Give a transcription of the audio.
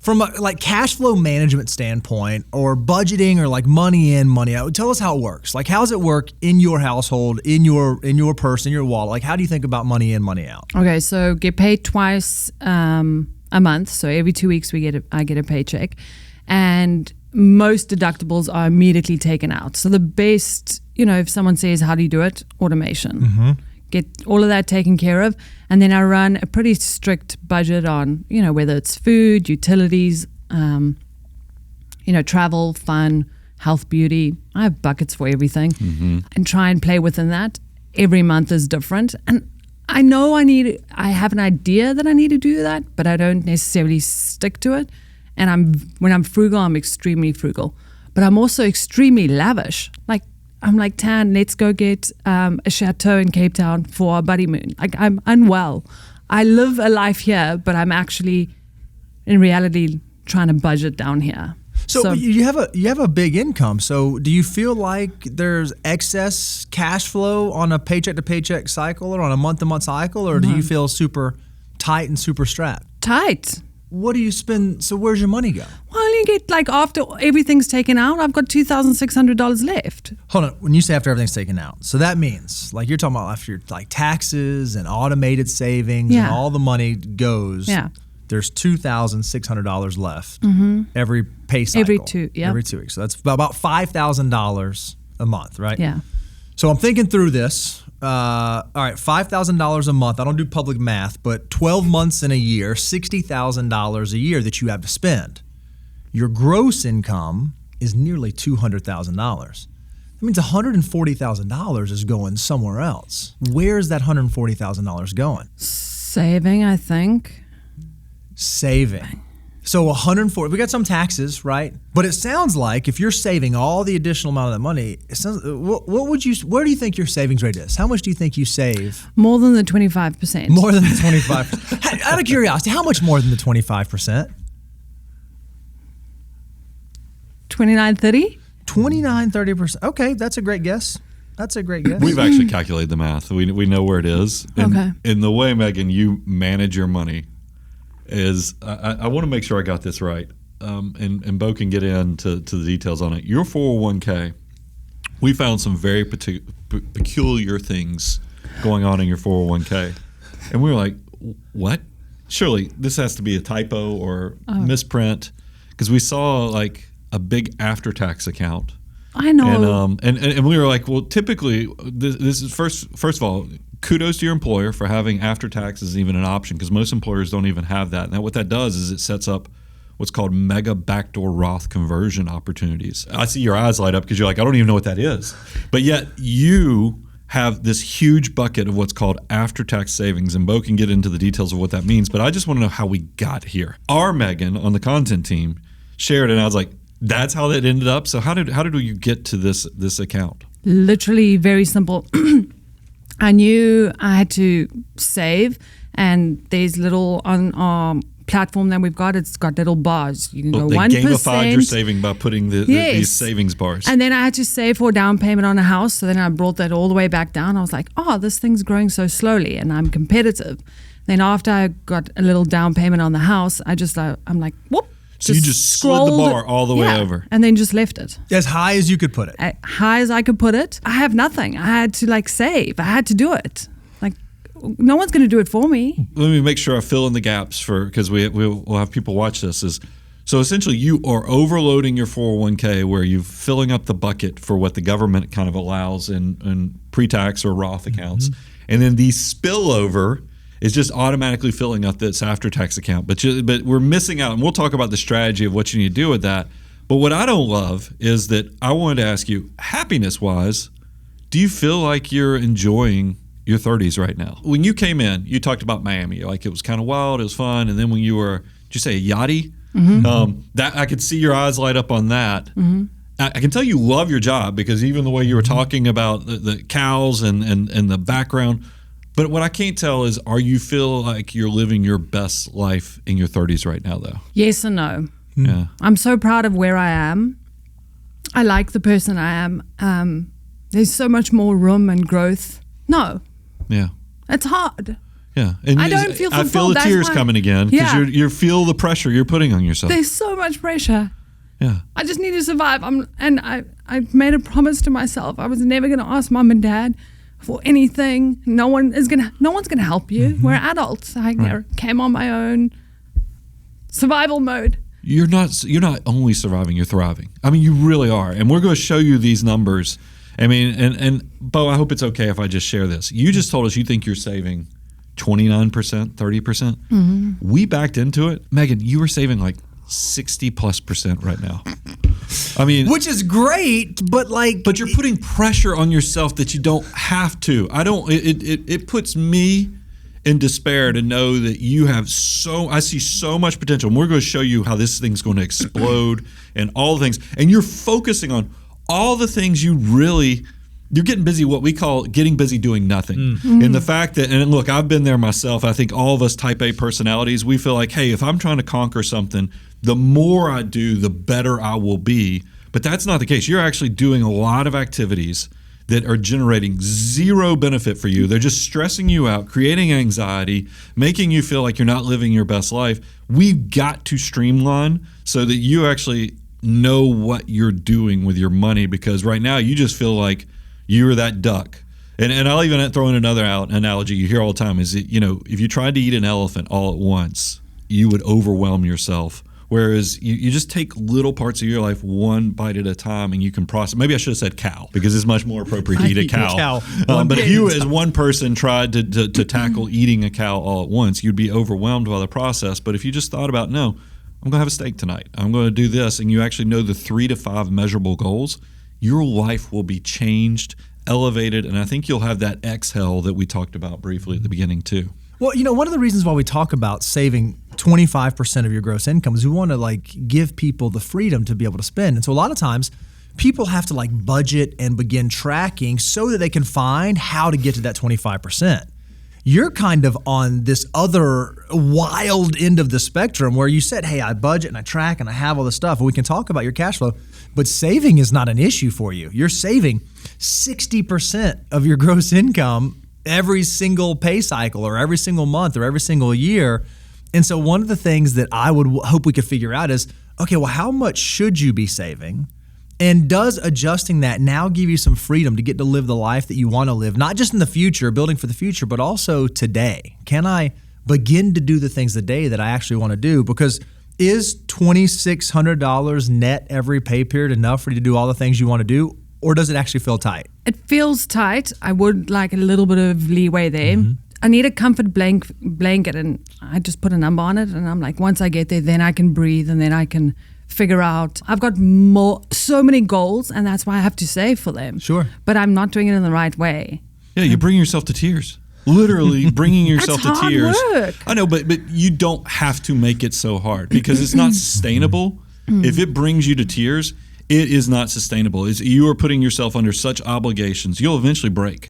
From a like cash flow management standpoint or budgeting or like money in, money out, tell us how it works. Like, how does it work in your household, in your purse, in your wallet? Like, how do you think about money in, money out? Okay, so get paid twice a month. So every 2 weeks I get a paycheck, and most deductibles are immediately taken out. So the best, if someone says, how do you do it? Automation. Mm-hmm. Get all of that taken care of. And then I run a pretty strict budget on, whether it's food, utilities, travel, fun, health, beauty. I have buckets for everything and try and play within that. Every month is different. And I know I have an idea that I need to do that, but I don't necessarily stick to it. And when I'm frugal, I'm extremely frugal. But I'm also extremely lavish. I'm like, Tan, let's go get a chateau in Cape Town for our buddy moon. Like, I'm unwell. I live a life here, but I'm actually, in reality, trying to budget down here. So you have a big income. So do you feel like there's excess cash flow on a paycheck to paycheck cycle or on a month to month cycle, or do you feel super tight and super strapped? Tight. What do you spend? So where's your money go? Well, you get after everything's taken out, I've got $2,600 left. Hold on. When you say after everything's taken out, so that means you're talking about after your taxes and automated savings and all the money goes. Yeah. There's $2,600 left every pay cycle. Every 2 weeks. So that's about $5,000 a month, right? Yeah. So I'm thinking through this. All right, $5,000 a month. I don't do public math, but 12 months in a year, $60,000 a year that you have to spend. Your gross income is nearly $200,000. That means $140,000 is going somewhere else. Where's that $140,000 going? Saving, I think. Saving. So 140. We got some taxes, right? But it sounds like if you're saving all the additional amount of that money, it sounds. Where do you think your savings rate is? How much do you think you save? More than the 25%. More than the 25%. Out of curiosity, how much more than the 25%? 29, 30. 29, 30%. Okay, that's a great guess. We've actually calculated the math. We know where it is. Okay. In the way, Megan, you manage your money is, I want to make sure I got this right, and Bo can get into the details on it. Your 401k, we found some very peculiar things going on in your 401k. And we were like, what? Surely this has to be a typo or misprint, because we saw like a big after-tax account. I know. And we were like, well, typically, this is first of all, kudos to your employer for having after taxes even an option, because most employers don't even have that. Now, what that does is it sets up what's called mega backdoor Roth conversion opportunities. I see your eyes light up because you're like, I don't even know what that is. But yet you have this huge bucket of what's called after-tax savings, and Bo can get into the details of what that means. But I just want to know how we got here. Our Megan on the content team shared it, and I was like, that's how that ended up. So how did you get to this account? Literally very simple. I knew I had to save, and there's little on our platform that we've got. It's got little bars. You can go 1%. They gamified your saving by putting these savings bars. And then I had to save for a down payment on a house. So then I brought that all the way back down. I was like, oh, this thing's growing so slowly, and I'm competitive. Then after I got a little down payment on the house, I'm like, whoop. So you just slid the bar all the way over. And then just left it. As high as you could put it. As high as I could put it. I have nothing. I had to save. I had to do it. No one's going to do it for me. Let me make sure I fill in the gaps because we'll have people watch this. So essentially you are overloading your 401k where you're filling up the bucket for what the government kind of allows in pre-tax or Roth accounts. Mm-hmm. And then the spillover is just automatically filling up this after-tax account. But we're missing out, and we'll talk about the strategy of what you need to do with that. But what I don't love is that I wanted to ask you, happiness-wise, do you feel like you're enjoying your 30s right now? When you came in, you talked about Miami. Like, it was kind of wild, it was fun. And then when you were, did you say a yachty? Mm-hmm. That I could see your eyes light up on that. Mm-hmm. I can tell you love your job, because even the way you were talking about the cows and the background. But what I can't tell is, are you feel like you're living your best life in your 30s right now, though? Yes and no. Yeah. I'm so proud of where I am. I like the person I am. There's so much more room and growth. No. Yeah. It's hard. Yeah, and I don't feel I feel fulfilled. the That's tears why- coming again because Yeah. you feel the pressure you're putting on yourself. There's so much pressure. Yeah, I just need to survive. I made a promise to myself. I was never going to ask mom and dad for anything. No one's going to help you. We're adults. I came on my own. Survival mode. you're not only surviving, you're thriving. I mean, you really are, and we're going to show you these numbers. I mean, and Bo, I hope it's okay if I just share this. You just told us you think you're saving 29%, 30%. We backed into it. Megan, you were saving like 60+% right now. I mean, Which is great, but but you're putting pressure on yourself that you don't have to. It puts me in despair to know that you have I see so much potential. And we're going to show you how this thing's going to explode and all the things. And you're focusing on all the things you're getting busy, what we call getting busy doing nothing. And the fact that, and look, I've been there myself. I think all of us type A personalities, we feel like, hey, if I'm trying to conquer something, the more I do, the better I will be. But that's not the case. You're actually doing a lot of activities that are generating zero benefit for you. They're just stressing you out, creating anxiety, making you feel like you're not living your best life. We've got to streamline so that you actually know what you're doing with your money, because right now you just feel like you're that duck. And I'll even throw in another analogy you hear all the time is that, if you tried to eat an elephant all at once, you would overwhelm yourself. Whereas you just take little parts of your life one bite at a time and you can process. Maybe I should have said cow because it's much more appropriate to eat a cow. But if you as one person tried to tackle eating a cow all at once, you'd be overwhelmed by the process. But if you just thought about, no, I'm going to have a steak tonight, I'm going to do this, and you actually know the 3 to 5 measurable goals, your life will be changed, elevated, and I think you'll have that exhale that we talked about briefly at the beginning too. Well, one of the reasons why we talk about saving 25% of your gross income is we want to give people the freedom to be able to spend. And so a lot of times people have to budget and begin tracking so that they can find how to get to that 25%. You're kind of on this other wild end of the spectrum where you said, hey, I budget and I track and I have all this stuff. And we can talk about your cash flow, but saving is not an issue for you. You're saving 60% of your gross income every single pay cycle or every single month or every single year. And so one of the things that I would hope we could figure out is, okay, well, how much should you be saving? And does adjusting that now give you some freedom to get to live the life that you want to live, not just in the future, building for the future, but also today? Can I begin to do the things today that I actually want to do? Because is $2,600 net every pay period enough for you to do all the things you want to do? Or does it actually feel tight? It feels tight. I would like a little bit of leeway there. I need a comfort blanket, and I just put a number on it. And I'm like, once I get there, then I can breathe, and then I can figure out. I've got so many goals, and that's why I have to save for them. Sure. But I'm not doing it in the right way. Yeah, you bring yourself to tears. Literally bringing yourself That's to hard tears. work. I know, but you don't have to make it so hard because it's not sustainable. If it brings you to tears, it is not sustainable. You are putting yourself under such obligations. You'll eventually break.